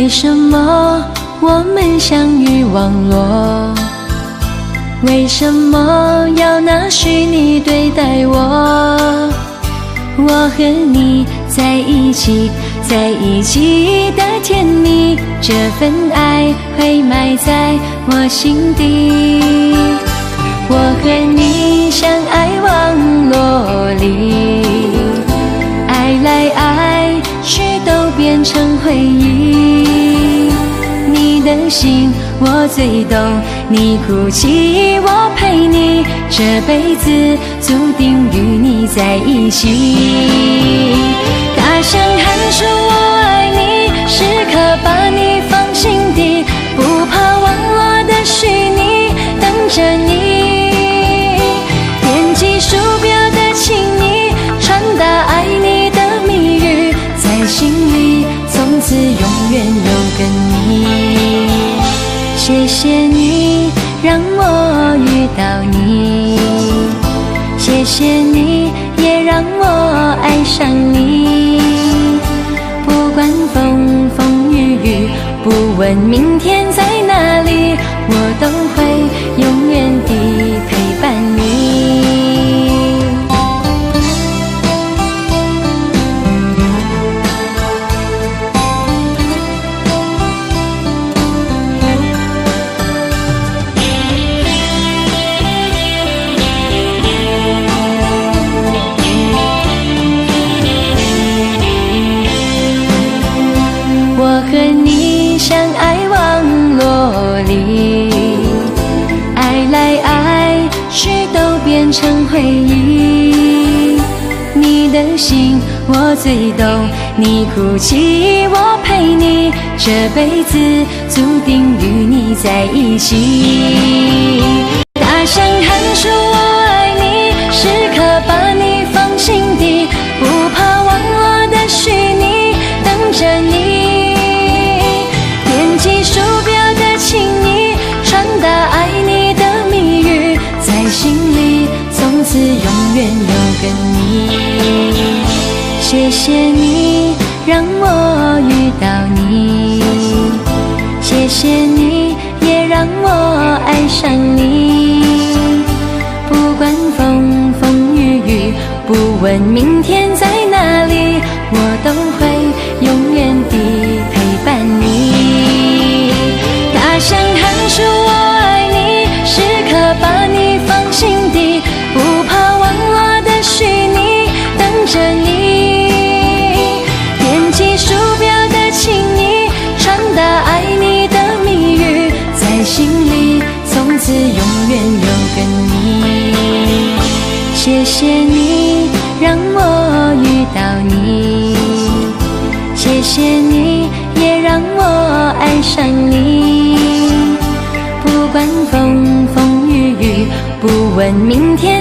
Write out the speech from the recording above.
为什么我们相遇网络？为什么要拿虚拟对待我？我和你在一起的甜蜜，这份爱会埋在我心底。我和你相爱网络里，爱来爱去都变成回忆。你的心我最懂，你哭泣我陪你，这辈子注定与你在一起。大声喊出我爱你，时刻把你放心底，不怕网络的虚拟，等着你。点击鼠标的请你，传达爱你的密语，在心里从此永远有个你。谢谢你让我遇到你，谢谢你也让我爱上你。不管风风雨雨，不问明天在哪里，我都会永远地陪伴你。我和你相爱网络里，爱来爱去都变成回忆。你的心我最懂，你哭泣我陪你，这辈子注定与你在一起。大声喊出我爱你，时刻把你放心底，不怕网络的虚拟，等着你。点击鼠标的请你，传达爱你的密语，在心里从此永远有个你。谢谢你让我遇到你，谢谢你也让我爱上你。不管风风雨雨，不问明天在哪里，我都会永远地陪伴你。大声喊出我爱你，时刻把你放心底，不怕网络的虚拟，等着你。点击鼠标的请你，传达爱你的密语，在心里从此永远有个你。谢谢你让我遇到你，谢谢你也让我爱上你。不管风风雨雨，不问明天